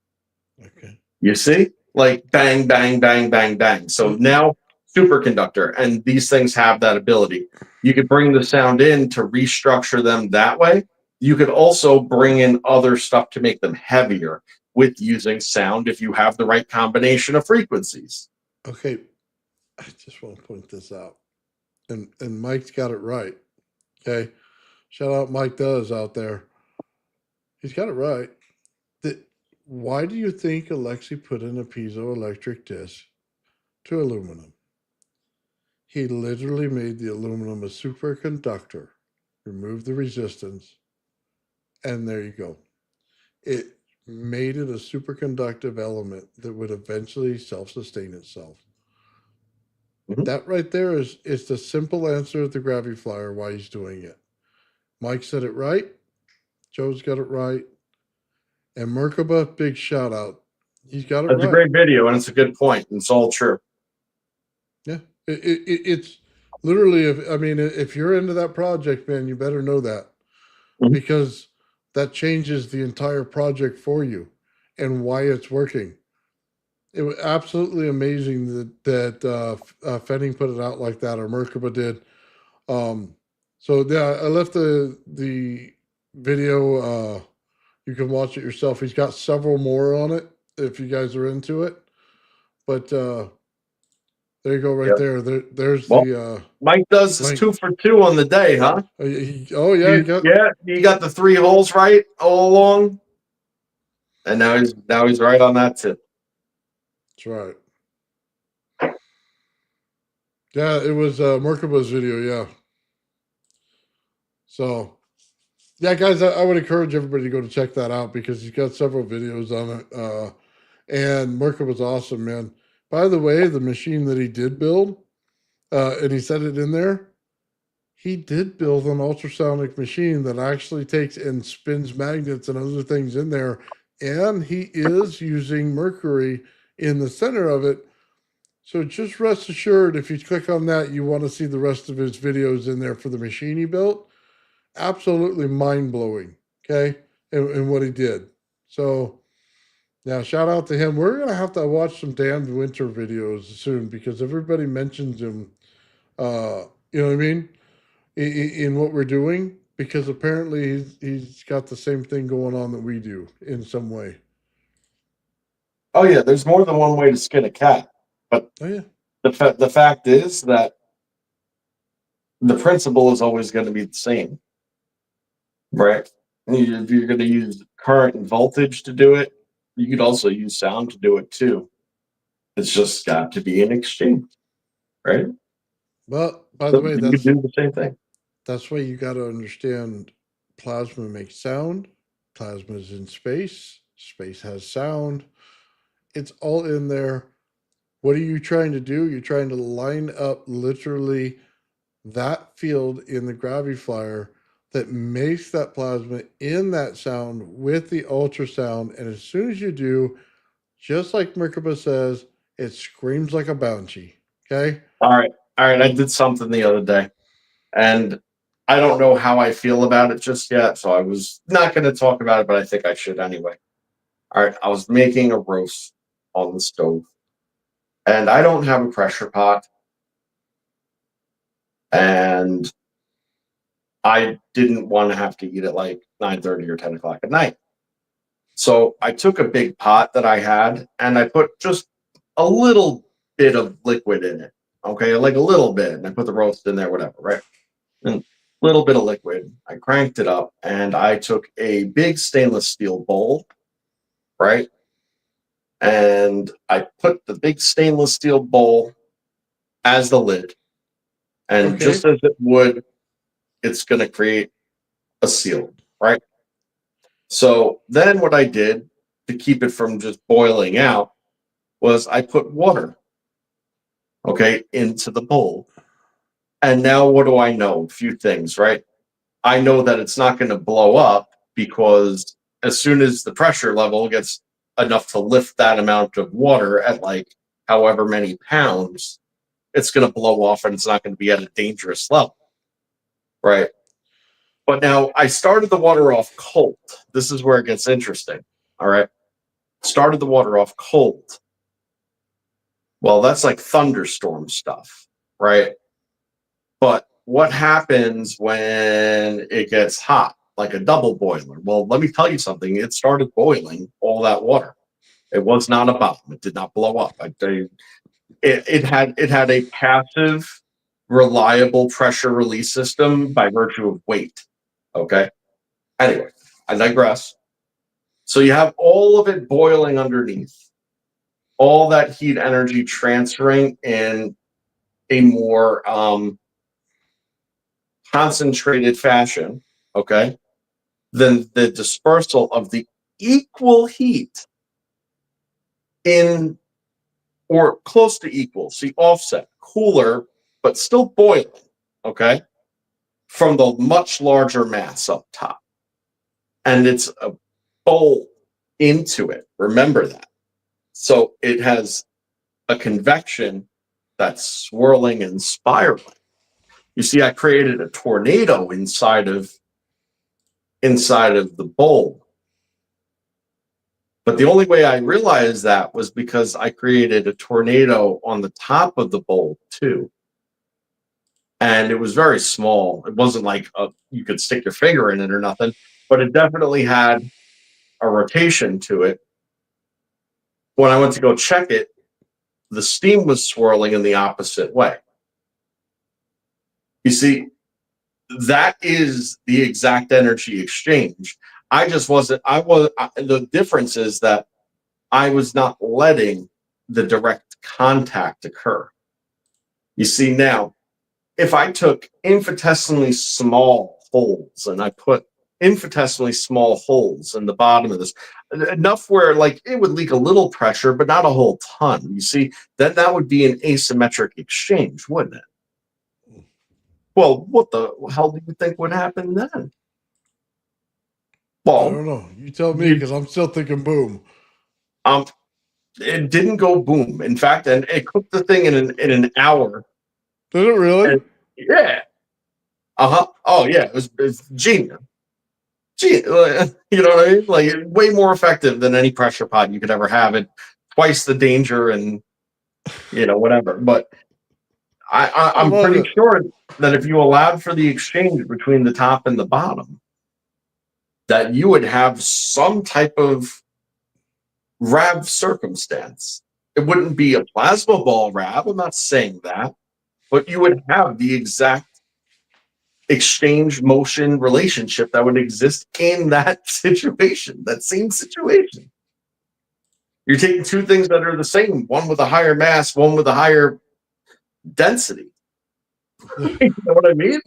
Okay. You see? Like bang, bang, bang, bang, bang. So now superconductor, and these things have that ability. You could bring the sound in to restructure them that way. You could also bring in other stuff to make them heavier with using sound if you have the right combination of frequencies. Okay. I just want to point this out. And Mike's got it right. Okay. Shout out Mike Does out there. He's got it right. Why do you think Alexi put in a piezoelectric disc to aluminum? He literally made the aluminum a superconductor, removed the resistance, and there you go. It made it a superconductive element that would eventually self-sustain itself. Mhm. That right there is the simple answer of the gravity flyer why he's doing it. Mike said it right. Joe's got it right. And Merkaba, big shout out. He's got it That's right. a great video, and it's a good point. It's all true. Yeah, it's literally. If you're into that project, man, you better know that Mhm. because that changes the entire project for you and why it's working. It was absolutely amazing that Fenning put it out like that, or Merkaba did. So yeah, I left the video. You can watch it yourself. He's got several more on it if you guys are into it. But there you go, right Yep. there's Well, the Mike Does his link. 2 for 2 on the day, huh? Oh yeah, You got the 3 holes right all along, and now he's right on that tip. that's right. Yeah, it was Merkaba's video. Yeah. So, yeah, guys, I would encourage everybody to go to check that out because he's got several videos on it. And Merkaba's awesome, man. By the way, the machine that he did build, and he said it in there, he did build an ultrasonic machine that actually takes and spins magnets and other things in there. And he is using mercury in the center of it. So just rest assured, if you click on that, you want to see the rest of his videos in there for the machine he built. Absolutely mind-blowing, okay, and what he did. So, yeah, shout out to him. We're going to have to watch some Damned Winter videos soon because everybody mentions him, you know what I mean, in what we're doing because apparently he's got the same thing going on that we do in some way. Oh yeah, there's more than one way to skin a cat, but Oh, yeah. the fact is that the principle is always going to be the same, right? If you're going to use current and voltage to do it, you could also use sound to do it too. It's just got to be an exchange, right? Well, by the way, you could do the same thing. That's why you got to understand plasma makes sound. Plasma is in space. Space has sound. It's all in there. What are you trying to do? You're trying to line up literally that field in the gravity flyer that makes that plasma in that sound with the ultrasound. And as soon as you do, just like Merkaba says, it screams like a banshee. Okay. All right. I did something the other day, and I don't know how I feel about it just yet. So I was not going to talk about it, but I think I should anyway. All right. I was making a roast on the stove, and I don't have a pressure pot, and I didn't want to have to eat at like 9:30 or 10 o'clock at night. So I took a big pot that I had and I put just a little bit of liquid in it. Okay, like a little bit. And I put the roast in there, whatever, right? And a little bit of liquid. I cranked it up and I took a big stainless steel bowl right? And I put the big stainless steel bowl as the lid. And Okay. just as it would, it's going to create a seal, right? So then what I did to keep it from just boiling out was I put water, okay, into the bowl. And now what do I know? A few things, right? I know that it's not going to blow up because as soon as the pressure level gets enough to lift that amount of water at like however many pounds, it's going to blow off and it's not going to be at a dangerous level, right? But now I started the water off cold. This is where it gets interesting. All right. Started the water off cold. Well, that's like thunderstorm stuff, right? But what happens when it gets hot, like a double boiler? Well, let me tell you something. It started boiling all that water. It was not a bomb. It did not blow up. It had a passive, reliable pressure release system by virtue of weight. Okay. Anyway, I digress. So you have all of it boiling underneath, all that heat energy transferring in a more concentrated fashion, okay, than the dispersal of the equal heat in or close to equal. See, offset, cooler, but still boiling, okay, from the much larger mass up top. And it's a bowl into it. Remember that. So it has a convection that's swirling and spiraling. You see, I created a tornado inside of the bowl. But the only way I realized that was because I created a tornado on the top of the bowl too. And it was very small. It wasn't like you could stick your finger in it or nothing, but it definitely had a rotation to it. When I went to go check it, the steam was swirling in the opposite way. You see, that is the exact energy exchange. The difference is that I was not letting the direct contact occur. You see, now, if I took infinitesimally small holes and I put infinitesimally small holes in the bottom of this, enough where like it would leak a little pressure, but not a whole ton, you see, then that would be an asymmetric exchange, wouldn't it? Well, what the hell do you think would happen then? I Well, don't know. You tell me, because I'm still thinking boom. it didn't go boom. In fact, and it cooked the thing in an hour. Did it really? And, yeah. Oh yeah, it's genius. You know what I mean? Like way more effective than any pressure pot you could ever have. It twice the danger and whatever. But I'm love pretty it. sure that if you allowed for the exchange between the top and the bottom, that you would have some type of RAV circumstance. It wouldn't be a plasma ball RAV. I'm not saying that, but you would have the exact exchange motion relationship that would exist in that situation, that same situation. You're taking two things that are the same, one with a higher mass, one with a higher density. You know what I mean?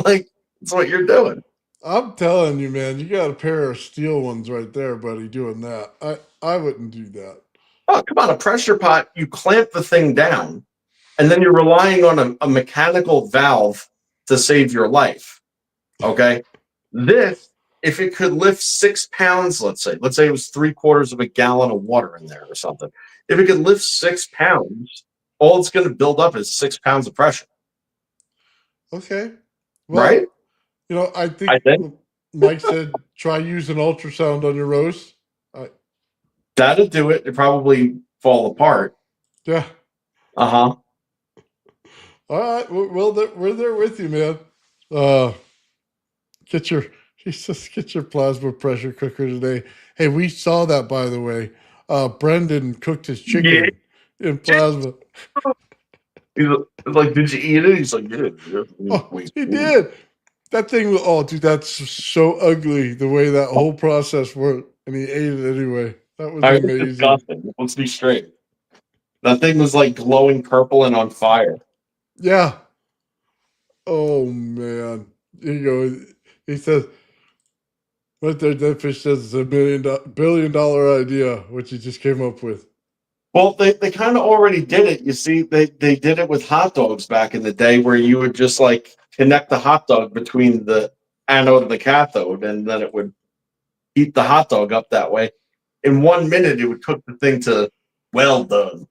Like, that's what you're doing. I'm telling you, man, you got a pair of steel ones right there, buddy, doing that. I wouldn't do that. Oh, come on, a pressure pot, you clamp the thing down, and then you're relying on a mechanical valve to save your life. Okay? This, if it could lift 6 pounds, let's say it was 3/4 of a gallon of water in there or something. If it could lift 6 pounds, all it's going to build up is 6 pounds of pressure. Okay. Well, Right? I think I think Mike said try using ultrasound on your roast. that'll do it. It probably fall apart. Yeah. Uh-huh. All right. We're there with you, man. Get your plasma pressure cooker today. Hey, we saw that, by the way. Brendan cooked his chicken in plasma. He's like, did you eat it? He's like, yeah. Oh, he did. That thing was, oh, dude, that's so ugly the way that whole process worked. And he ate it anyway. That was It's amazing. disgusting. Let's be straight. That thing was like glowing purple and on fire. Yeah. Oh man. Here you go. He says right there, that fish says it's a billion dollar idea, which he just came up with. Well, they kind of already did it. You see, they did it with hot dogs back in the day, where you would just like connect the hot dog between the anode and the cathode, and then it would heat the hot dog up that way. In 1 minute, it would cook the thing to well done.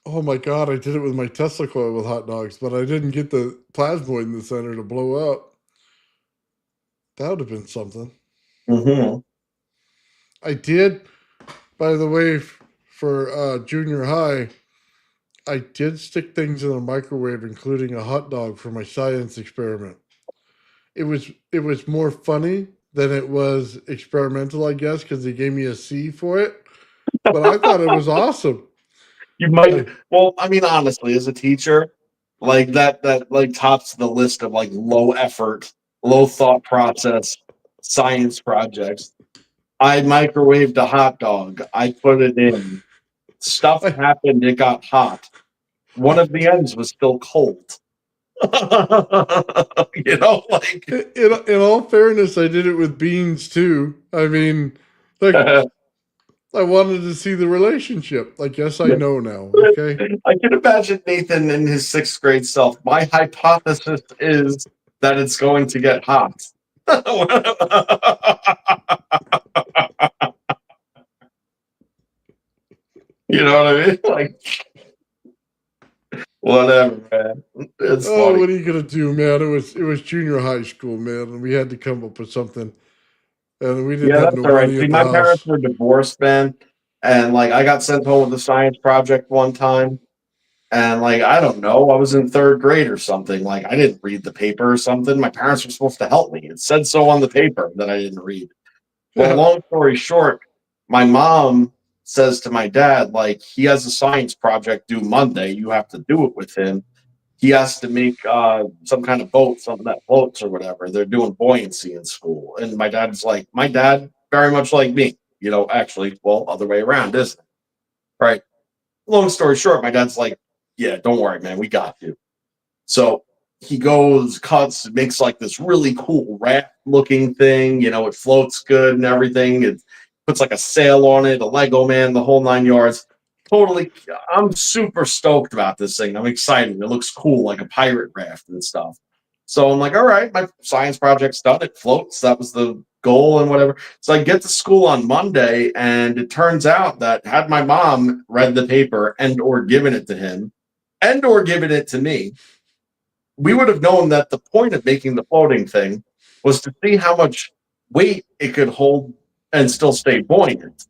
Oh my god, I did it with my Tesla coil with hot dogs, but I didn't get the plasmoid in the center to blow up. That would have been something. Mm-hmm. I did, by the way, for junior high, I did stick things in the microwave, including a hot dog for my science experiment. It was more funny than it was experimental, I guess, because they gave me a C for it. But I thought it was awesome. You might. Well, I mean, honestly, as a teacher, like that like tops the list of like low effort, low thought process science projects. I microwaved a hot dog. I put it in. Stuff happened. It got hot. One of the ends was still cold. You know, like In all fairness, I did it with beans too. I mean, like I wanted to see the relationship. Like, yes, I know now. Okay. I can imagine Nathan in his 6th grade self. My hypothesis is that it's going to get hot. You know what I mean? Like, whatever, man. It's Oh, funny. what are you gonna do, man? It was junior high school, man, and we had to come up with something, and we didn't Yeah, have that's no all right. money See, at the my parents house. were divorced, man, and like I got sent home with a science project one time, and like I don't know, I was in 3rd grade or something. Like I didn't read the paper or something. My parents were supposed to help me. It said so on the paper that I didn't read. Well, Yeah. long story short, my mom says to my dad, like, he has a science project due Monday. You have to do it with him. He has to make some kind of boat, something that floats or whatever. They're doing buoyancy in school. And my dad's like, my dad, very much like me, you know, actually, well, other way around, isn't it? Right. Long story short, my dad's like, yeah, don't worry, man. We got you. So he goes, cuts, makes like this really cool raft looking thing. You know, it floats good and everything. It puts like a sail on it, a Lego man, the whole 9 yards. Totally, I'm super stoked about this thing. I'm excited. It looks cool, like a pirate raft and stuff. So I'm like, all right, my science project's done. It floats. That was the goal and whatever. So I get to school on Monday, and it turns out that had my mom read the paper and or given it to him and or given it to me, we would have known that the point of making the floating thing was to see how much weight it could hold and still stay buoyant.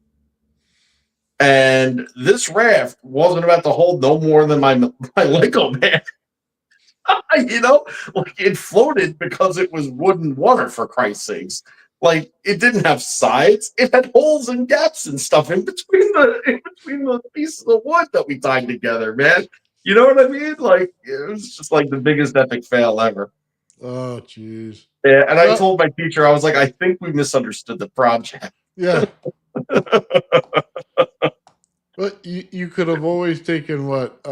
And this raft wasn't about to hold no more than my Lego man. You know, like it floated because it was wood and water, for Christ's sakes. Like it didn't have sides; it had holes and gaps and stuff in between the pieces of wood that we tied together, man. You know what I mean? Like it was just like the biggest epic fail ever. Oh, jeez. Yeah, and I Well, told my teacher, I was like, I think we misunderstood the project. yeah. But you could have always taken what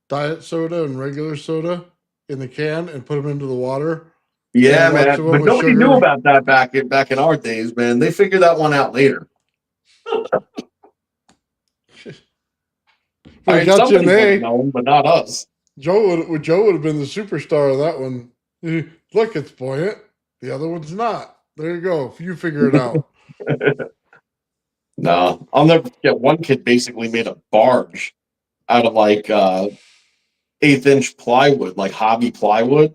diet soda and regular soda in the can and put them into the water Yeah, and watch man. the one But with nobody knew sugar. about that back in our days, man. They figured that one out later. But All he right, got you an somebody would have A. known, but not us. Joe would have been the superstar of that one. Look, it's buoyant. The other one's not. There you go. You figure it out. No, I'll never forget. One kid basically made a barge out of like 1/8 inch plywood, like hobby plywood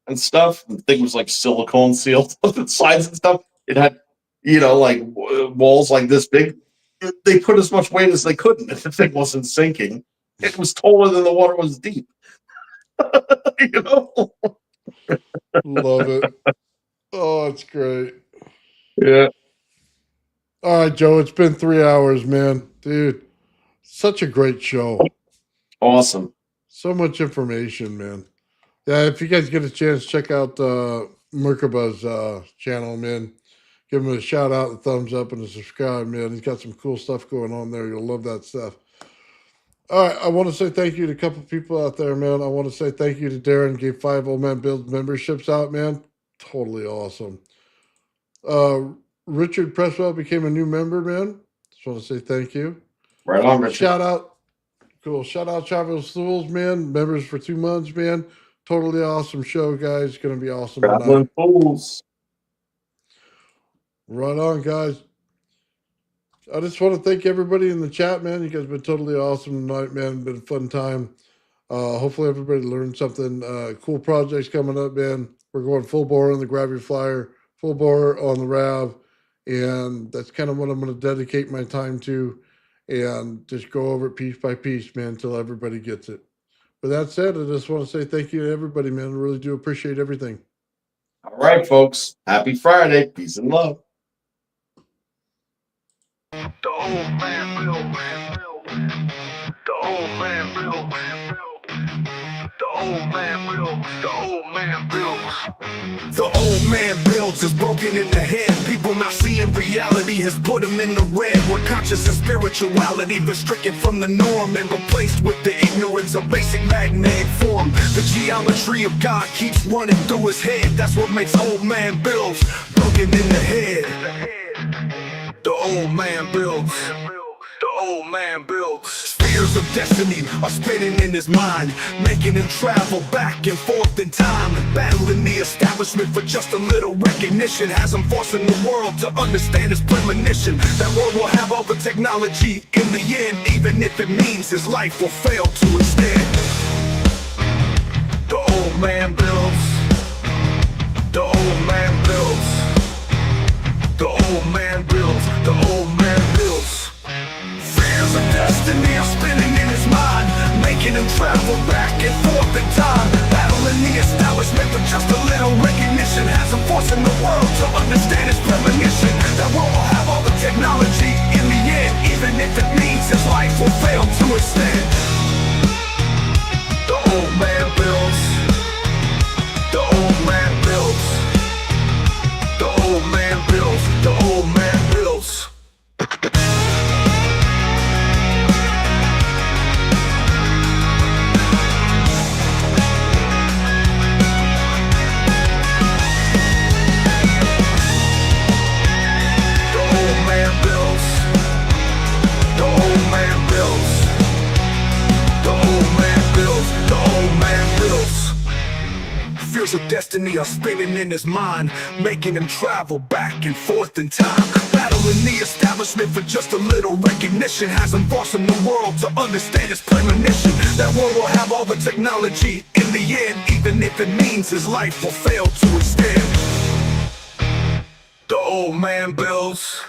and stuff. The thing was like silicone sealed on the sides and stuff. It had, you know, like walls like this big. They put as much weight as they could, and the thing wasn't sinking. It was taller than the water was deep. You know? Love it. Oh, it's great. Yeah. All right, Joe. It's been 3 hours, man. Dude, such a great show. Awesome. So much information, man. Yeah, if you guys get a chance, check out Merkaba's channel, man. give him a shout out, a thumbs up, and a subscribe, man. He's got some cool stuff going on there. You'll love that stuff. All right, I want to say thank you to a couple people out there, man. I want to say thank you to Darren. Gave 5 Old Man Build memberships out, man. Totally awesome. Richard Presswell became a new member, man. Just want to say thank you. Right on, Richard. Shout out. Cool. Shout out Travis Fools, man. Members for 2 months, man. Totally awesome show, guys. It's going to be awesome tonight. Traveling Fools. Right on, guys. I just want to thank everybody in the chat, man. You guys have been totally awesome tonight, man. Been a fun time. Hopefully everybody learned something. Cool projects coming up, man. We're going full bore on the Gravity Flyer, full bore on the RAV, and that's kind of what I'm going to dedicate my time to, and just go over it piece by piece, man, until everybody gets it. With that said, I just want to say thank you to everybody, man. I really do appreciate everything. All right, folks. Happy Friday. Peace and love. The old man built. The old man built. The old man built. The old man built. The old man builds is broken in the head. People not seeing reality has put them in the red. Where conscious and spirituality been stricken from the norm and replaced with the ignorance of basic magnetic form. The geometry of God keeps running through his head. That's what makes old man builds broken in the head. The old man builds. The old man builds. Spheres of destiny are spinning in his mind, making him travel back and forth in time, battling the establishment for just a little recognition. Has him forcing the world to understand his premonition. That world will have all the technology in the end, even if it means his life will fail to extend. The old man builds. The old man builds. The old man builds. The old man builds. Fears of destiny are spinning in his mind, making him travel back and forth in time, battling the establishment for just a little recognition. Has him forcing the world to understand his premonition. That world will have all the technology in the end, even if it means his life will fail to extend. The old man builds. The old man builds. The old man builds. The old man builds. Fears of destiny are spinning in his mind, making him travel back and forth in time, battling the establishment for just a little recognition. Has him forcing the world to understand his premonition. That world will have all the technology in the end, even if it means his life will fail to extend. The old man builds.